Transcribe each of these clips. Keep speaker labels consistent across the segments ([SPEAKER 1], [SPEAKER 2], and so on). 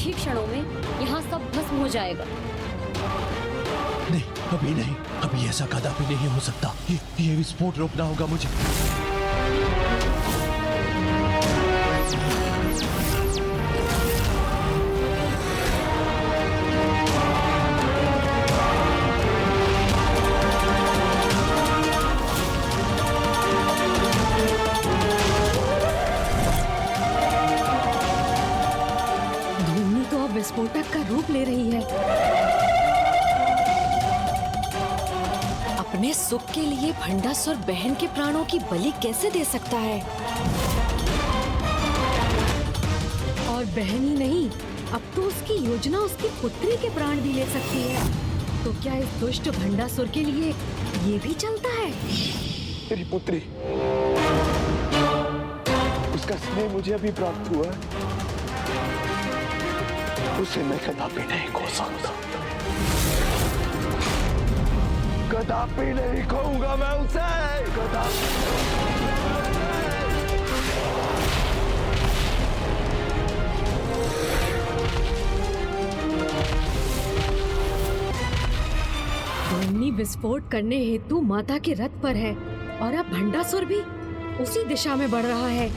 [SPEAKER 1] कुछ ही क्षणों में यहाँ सब भस्म हो जाएगा।
[SPEAKER 2] नहीं, अभी नहीं, अभी ऐसा कदापि नहीं हो सकता। ये विस्फोट रोकना होगा मुझे।
[SPEAKER 1] धूमनी तो अब विस्फोटक का रूप ले रही है। अपने सुख के लिए भंडासुर बहन के प्राणों की बलि कैसे दे सकता है? और बहन ही नहीं, अब तो उसकी योजना उसकी पुत्री के प्राण भी ले सकती है। तो क्या इस दुष्ट भंडासुर के लिए ये भी चलता है?
[SPEAKER 2] मेरी पुत्री, उसका स्नेह मुझे अभी प्राप्त हुआ है, उसे मैं कदापि नहीं खो सकता। कदापि नहीं खोऊंगा मैं उसे, कदापि।
[SPEAKER 1] धूमनी विस्फोट करने हेतु माता के रथ पर है और अब भंडासुर भी उसी दिशा में बढ़ रहा है।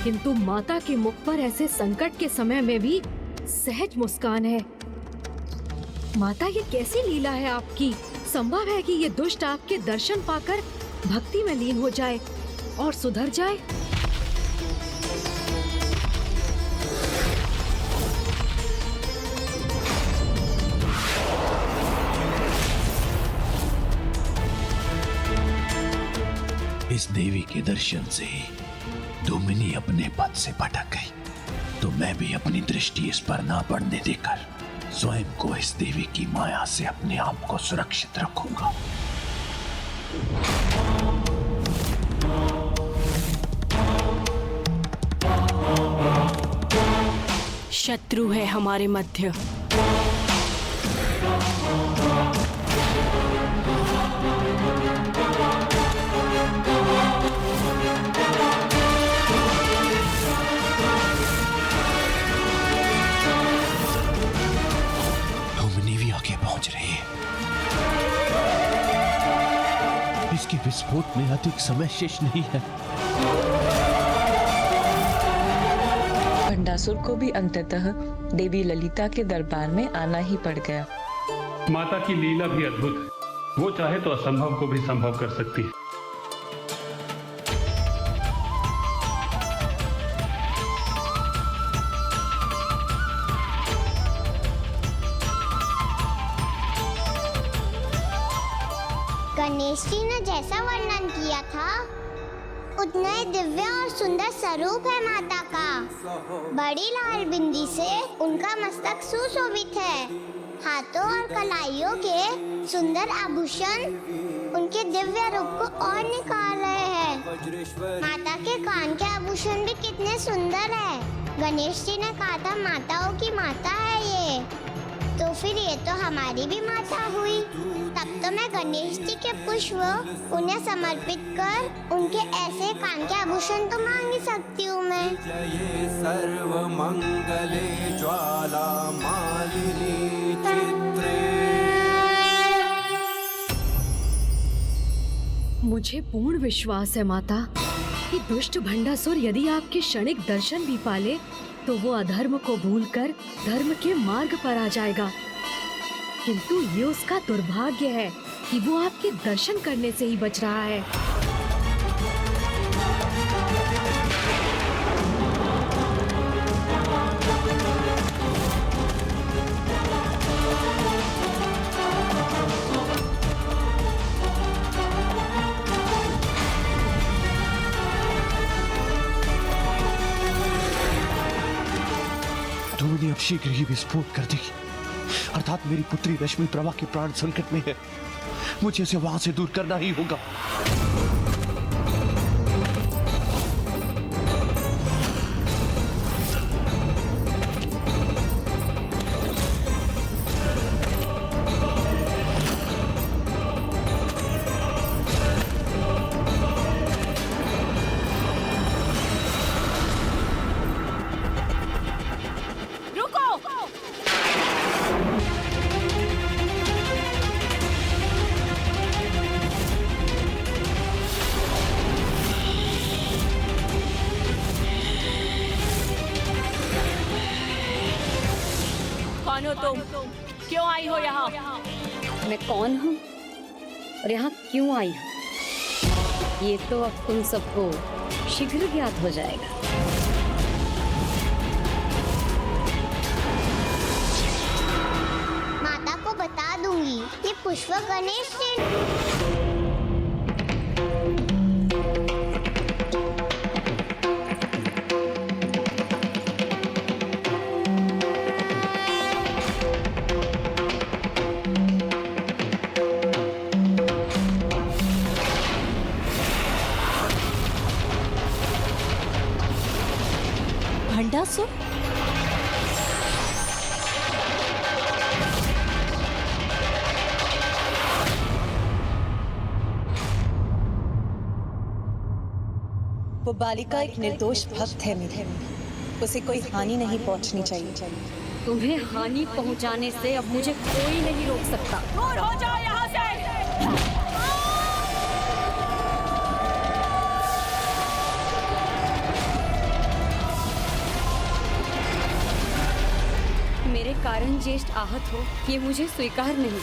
[SPEAKER 1] किंतु माता के मुख पर ऐसे संकट के समय में भी सहज मुस्कान है। माता, ये कैसी लीला है आपकी? संभव है कि ये दुष्ट आपके दर्शन पाकर भक्ति में लीन हो जाए और सुधर जाए।
[SPEAKER 2] इस देवी के दर्शन से ही धूमिनी अपने पद से भटक गई, तो मैं भी अपनी दृष्टि इस पर ना पड़ने देकर स्वयं को इस देवी की माया से अपने आप को सुरक्षित रखूंगा।
[SPEAKER 1] शत्रु है हमारे मध्य।
[SPEAKER 2] इसके विस्फोट में अधिक समय शेष नहीं है।
[SPEAKER 3] भंडासुर को भी अंततः देवी ललिता के दरबार में आना ही पड़ गया।
[SPEAKER 4] माता की लीला भी अद्भुत है, वो चाहे तो असंभव को भी संभव कर सकती है।
[SPEAKER 5] गणेश जी ने जैसा वर्णन किया था उतना ही दिव्य और सुंदर स्वरूप है माता का। बड़ी लाल बिंदी से उनका मस्तक सुशोभित है। हाथों और कलाइयों के सुंदर आभूषण उनके दिव्य रूप को और निखार रहे हैं। माता के कान के आभूषण भी कितने सुंदर है। गणेश जी ने कहा था माताओं की माता है ये, तो फिर ये तो हमारी भी माता हुई। तब तो मैं गणेश जी के पुष्प उन्हें समर्पित कर उनके ऐसे कान के आभूषण तो मांग ही सकती हूँ मैं।
[SPEAKER 6] जय सर्व मंगले ज्वाला मालिनी चित्रे।
[SPEAKER 1] मुझे पूर्ण विश्वास है माता कि दुष्ट भंडासुर यदि आपके क्षणिक दर्शन भी पाले तो वो अधर्म को भूलकर धर्म के मार्ग पर आ जाएगा। किंतु ये उसका दुर्भाग्य है कि वो आपके दर्शन करने से ही बच रहा है।
[SPEAKER 2] धूमनी अब शीघ्र ही विस्फोट कर देगी, अर्थात मेरी पुत्री रश्मि प्रभा के प्राण संकट में है। मुझे इसे वहां से दूर करना ही होगा।
[SPEAKER 1] यहाँ। मैं कौन हूँ और यहाँ क्यों आई हूँ, ये तो अब तुम सबको शीघ्र ज्ञात हो जाएगा।
[SPEAKER 5] माता को बता दूंगी कि पुष्प गणेश ने
[SPEAKER 1] भंडासुर?
[SPEAKER 7] वो बालिका एक निर्दोष भक्त है मेरे, उसे कोई हानि नहीं पहुंचनी चाहिए।
[SPEAKER 1] तुम्हें हानि पहुंचाने से अब मुझे कोई नहीं रोक सकता। दूर हो जाओ यहाँ से। मेरे कारण ज्येष्ठ आहत हो, ये मुझे स्वीकार नहीं।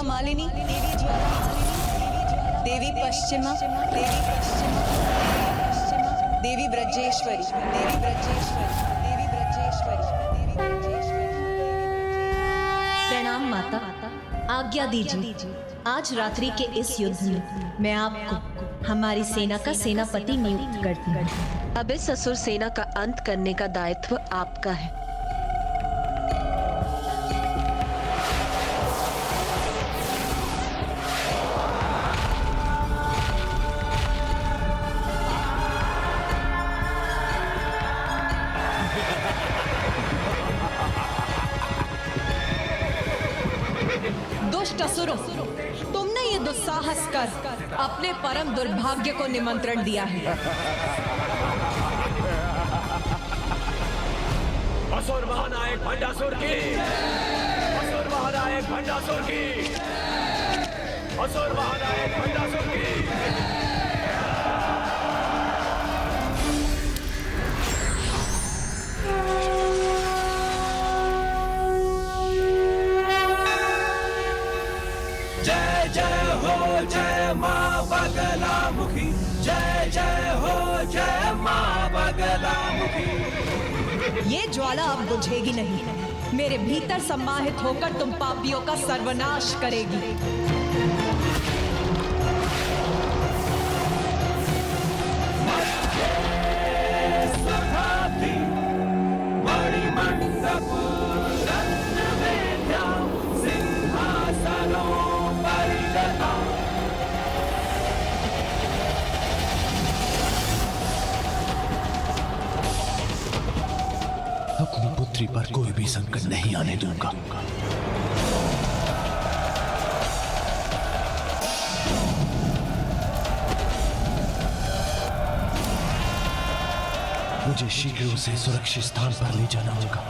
[SPEAKER 7] मालिनी, देवी पश्चिमा, देवी ब्रजेश्वरी,
[SPEAKER 8] प्रणाम माता, आज्ञा दीजिए। आज रात्रि के इस युद्ध में मैं आपको हमारी सेना का सेनापति नियुक्त करती हूँ।
[SPEAKER 3] अब इस असुर सेना का अंत करने का दायित्व आपका है।
[SPEAKER 8] दुष्ट असुरों, तुमने ये दुस्साहस कर अपने परम दुर्भाग्य को निमंत्रण दिया है।
[SPEAKER 2] असुर महानायक भंडासुर की, असुर महानायक भंडासुर की, असुर महानायक भंडासुर की। जय जय हो जय माँ बगलामुखी, जय जय हो जय माँ बगलामुखी।
[SPEAKER 8] ये ज्वाला अब बुझेगी नहीं, मेरे भीतर सम्माहित होकर तुम पापियों का सर्वनाश करेगी।
[SPEAKER 2] अपनी पुत्री पर कोई भी संकट नहीं आने दूंगा। मुझे शीघ्र उसे सुरक्षित स्थान पर ले जाना होगा।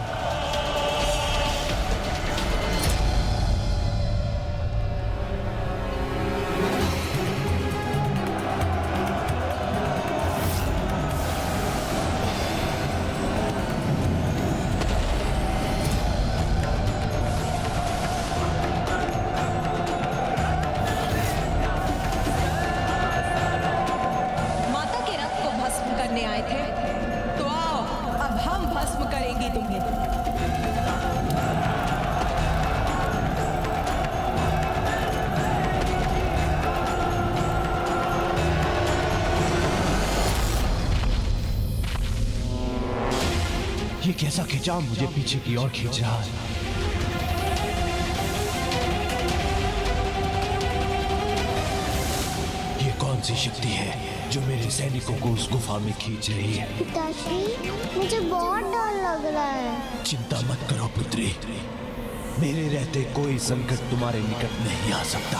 [SPEAKER 8] आए थे तो आओ, अब हम भस्म करेंगे तुम्हें।
[SPEAKER 2] ये कैसा खिंचाव मुझे पीछे की ओर खींच रहा है। ये कौन सी शक्ति है जो मेरे सैनिकों को उस गुफा में खींच रही है।
[SPEAKER 5] पिताश्री, मुझे बहुत डर लग रहा है।
[SPEAKER 2] चिंता मत करो पुत्री, मेरे रहते कोई संकट तुम्हारे निकट नहीं आ सकता।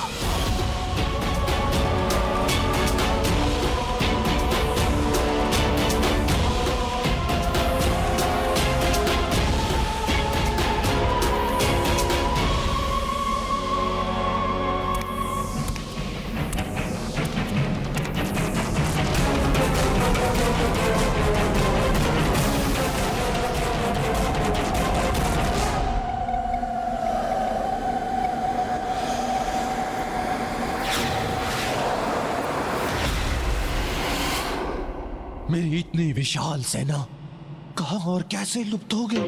[SPEAKER 2] मेरी इतनी विशाल सेना कहां और कैसे लुप्त हो गई?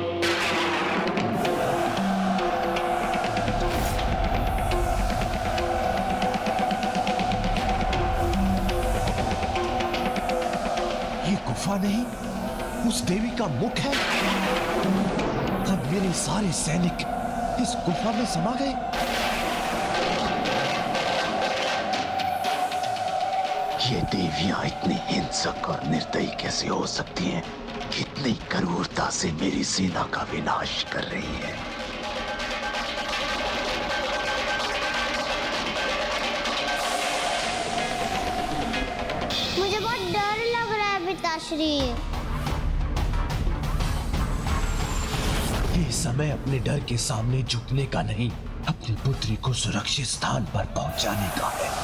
[SPEAKER 2] ये गुफा नहीं, उस देवी का मुख है। अब मेरे सारे सैनिक इस गुफा में समा गए। ये देवियां इतनी हिंसक और निर्दयी कैसे हो सकती हैं? कितनी क्रूरता से मेरी सेना का विनाश कर रही है।
[SPEAKER 5] मुझे बहुत डर लग रहा है पिताश्री।
[SPEAKER 2] ये समय अपने डर के सामने झुकने का नहीं, अपनी पुत्री को सुरक्षित स्थान पर पहुंचाने का है।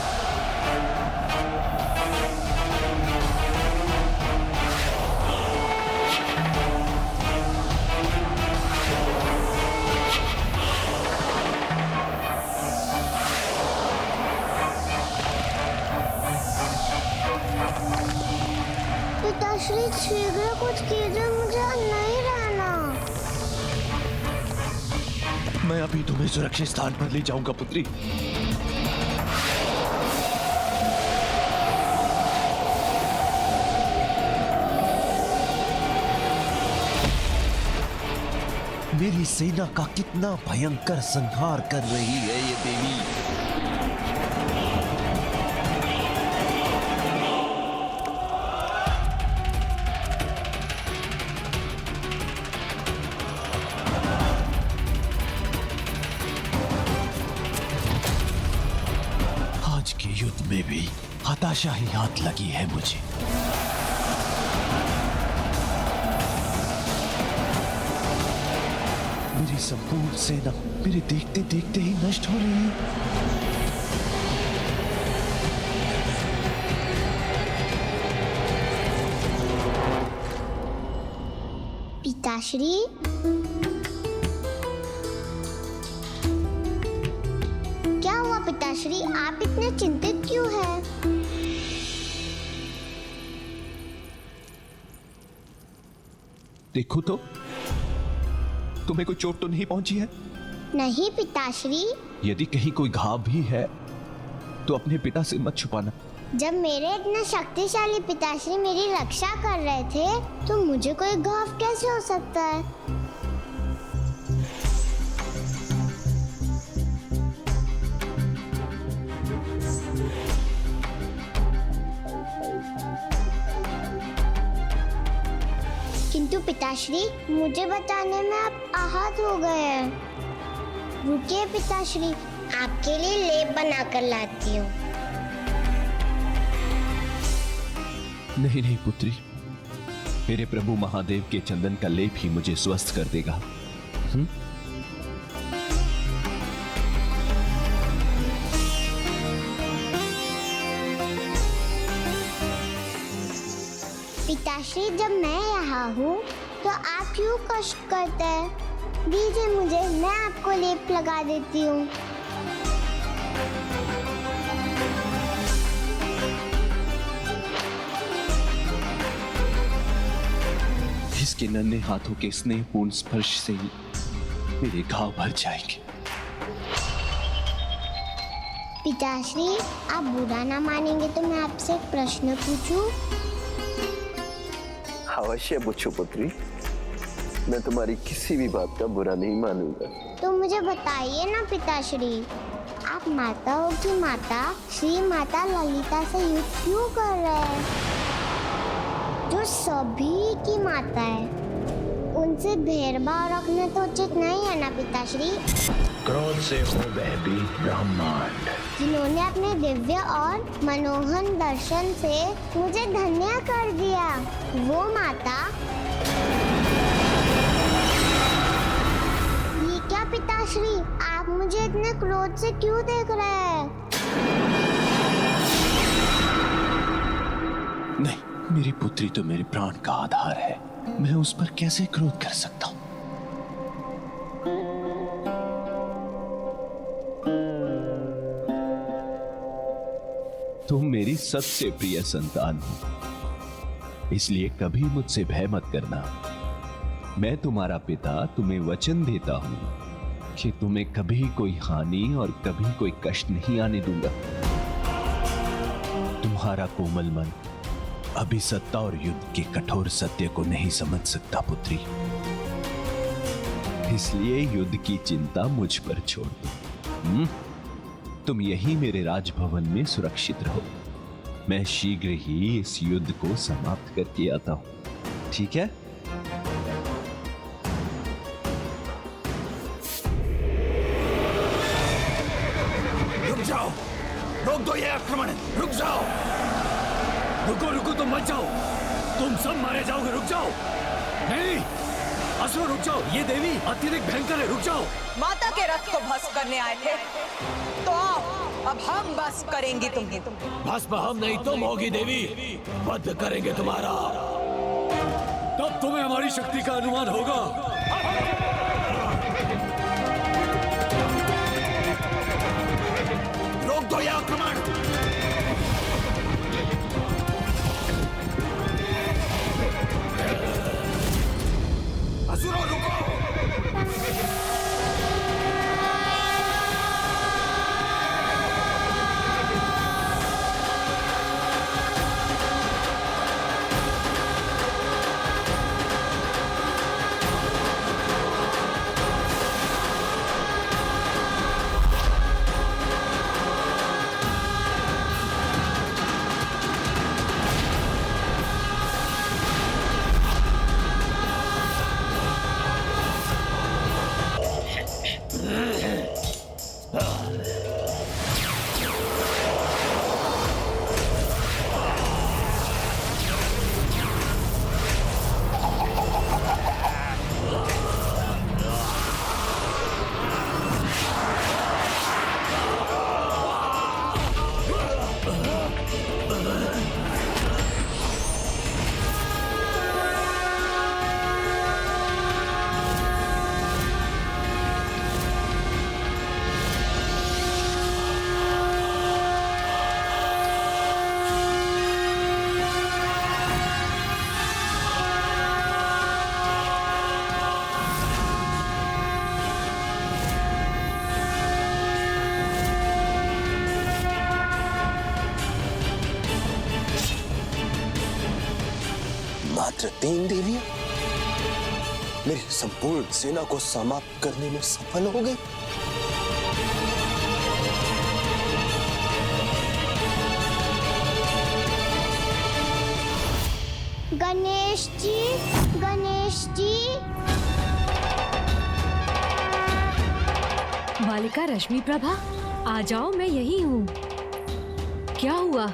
[SPEAKER 5] पिताश्री, शीघ्र कुछ कीजिए, मुझे नहीं रहना।
[SPEAKER 2] मैं अभी तुम्हें सुरक्षित स्थान पर ले जाऊंगा पुत्री। मेरी सेना का कितना भयंकर संहार कर रही है ये देवी। आज के युद्ध में भी हताशा ही हाथ लगी है मुझे। मेरी संपूर्ण सेना मेरे देखते देखते ही नष्ट हो रही है।
[SPEAKER 5] पिताश्री, क्या हुआ पिताश्री? आप इतने चिंतित क्यों हैं?
[SPEAKER 2] देखो तो, तुम्हें कोई चोट तो नहीं पहुंची है?
[SPEAKER 5] नहीं पिताश्री।
[SPEAKER 2] यदि कहीं कोई घाव भी है तो अपने पिता से मत छुपाना।
[SPEAKER 5] जब मेरे इतने शक्तिशाली पिताश्री मेरी रक्षा कर रहे थे तो मुझे कोई घाव कैसे हो सकता है? किंतु पिताश्री, मुझे बताने में आप आहत हो गए हैं। रुकिए पिताश्री, आपके लिए लेप बनाकर लाती हूँ।
[SPEAKER 2] नहीं नहीं पुत्री, मेरे प्रभु महादेव के चंदन का लेप ही मुझे स्वस्थ कर देगा।
[SPEAKER 5] पिताश्री, जब मैं यहाँ हूँ तो आप क्यों कष्ट करते हैं? दीजिए मुझे, मैं आपको लेप लगा देती हूँ।
[SPEAKER 2] इसके नन्हे हाथों के स्नेहपूर्ण स्पर्श से ही मेरे घाव भर जाएंगे।
[SPEAKER 5] पिताश्री, आप बुरा ना मानेंगे तो मैं आपसे एक प्रश्न पूछूं?
[SPEAKER 9] अवश्य पूछो पुत्री, मैं तुम्हारी किसी भी बात का बुरा नहीं मानूंगा।
[SPEAKER 5] तो मुझे बताइए ना पिताश्री, आप आप माताओं की माता श्री माता ललिता से युद्ध क्यों कर रहे हैं, जो सभी की माता है? उनसे भेदभाव रखना तो उचित नहीं है ना पिताश्री।
[SPEAKER 2] क्रोध से हो भयभीत ब्रह्मांड,
[SPEAKER 5] जिन्होंने अपने दिव्य और मनोहर दर्शन से मुझे धन्य कर दिया, वो माता। ये क्या पिताश्री, आप मुझे इतने क्रोध से क्यों देख रहे हैं?
[SPEAKER 2] नहीं, मेरी पुत्री तो मेरे प्राण का आधार है, मैं उस पर कैसे क्रोध कर सकता हूं? तुम मेरी सबसे प्रिय संतान हो, इसलिए कभी मुझसे भय मत करना। मैं तुम्हारा पिता तुम्हें वचन देता हूं कि तुम्हें कभी कोई हानि और कभी कोई कष्ट नहीं आने दूंगा। तुम्हारा कोमल मन अभी सत्ता और युद्ध के कठोर सत्य को नहीं समझ सकता पुत्री, इसलिए युद्ध की चिंता मुझ पर छोड़ दो। तुम यहीं मेरे राजभवन में सुरक्षित रहो, मैं शीघ्र ही इस युद्ध को समाप्त करके आता हूं, ठीक है?
[SPEAKER 10] रुक जाओ, रोक दो ये आक्रमण, रुक जाओ। रुको रुको, तुम मत जाओ, तुम सब मारे जाओगे, रुक जाओ। नहीं असुर, रुक जाओ, ये देवी अत्यधिक भयंकर है, रुक जाओ।
[SPEAKER 7] माता के रथ को भस्म करने आए थे, तो आओ, अब हम भस्म करेंगे तुम्हें।
[SPEAKER 10] भस्म हम नहीं, तुम होगी देवी, वध करेंगे तुम्हारा, तब तुम्हें हमारी शक्ति का अनुमान होगा। रोक दो ये आक्रमण। असुरों, रुको।
[SPEAKER 9] मात्र 3 देवियां मेरी संपूर्ण सेना को समाप्त करने में सफल हो गई।
[SPEAKER 5] गणेश जी, गणेश जी।
[SPEAKER 1] बालिका रश्मि प्रभा, आ जाओ, मैं यही हूँ। क्या हुआ,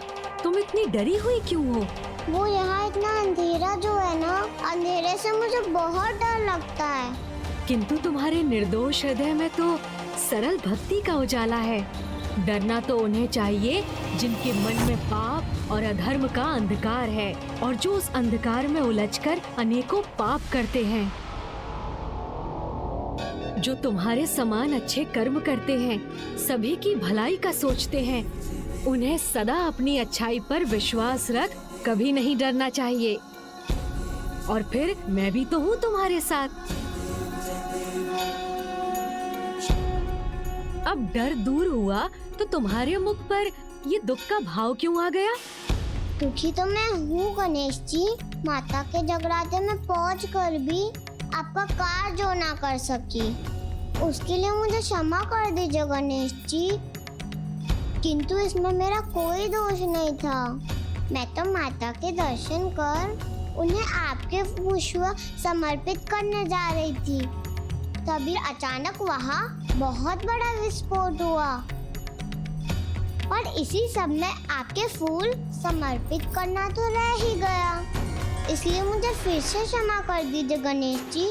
[SPEAKER 1] तुम इतनी डरी हुई क्यों हो?
[SPEAKER 5] वो यहाँ इतना अंधेरा जो है ना, अंधेरे से मुझे बहुत डर लगता है।
[SPEAKER 1] किंतु तुम्हारे निर्दोष हृदय में तो सरल भक्ति का उजाला है। डरना तो उन्हें चाहिए जिनके मन में पाप और अधर्म का अंधकार है और जो उस अंधकार में उलझकर अनेकों पाप करते हैं। जो तुम्हारे समान अच्छे कर्म करते हैं, सभी की भलाई का सोचते हैं, उन्हें सदा अपनी अच्छाई पर विश्वास रख कभी नहीं डरना चाहिए। और फिर मैं भी तो हूँ तुम्हारे साथ। अब डर दूर हुआ तो तुम्हारे मुख पर ये दुख का भाव क्यों आ गया?
[SPEAKER 5] दुखी तो मैं हूँ गणेश जी। माता के जगराते में पहुँच कर भी आपका कार्य जो ना कर सकी, उसके लिए मुझे क्षमा कर दीजिए गणेश जी। किंतु इसमें मेरा कोई दोष नहीं था। मैं तो माता के दर्शन कर उन्हें आपके पुष्प समर्पित करने जा रही थी। तभी अचानक वहाँ बहुत बड़ा विस्फोट हुआ और इसी सब में आपके फूल समर्पित करना तो रह ही गया। इसलिए मुझे फिर से क्षमा कर दीजिए गणेश जी।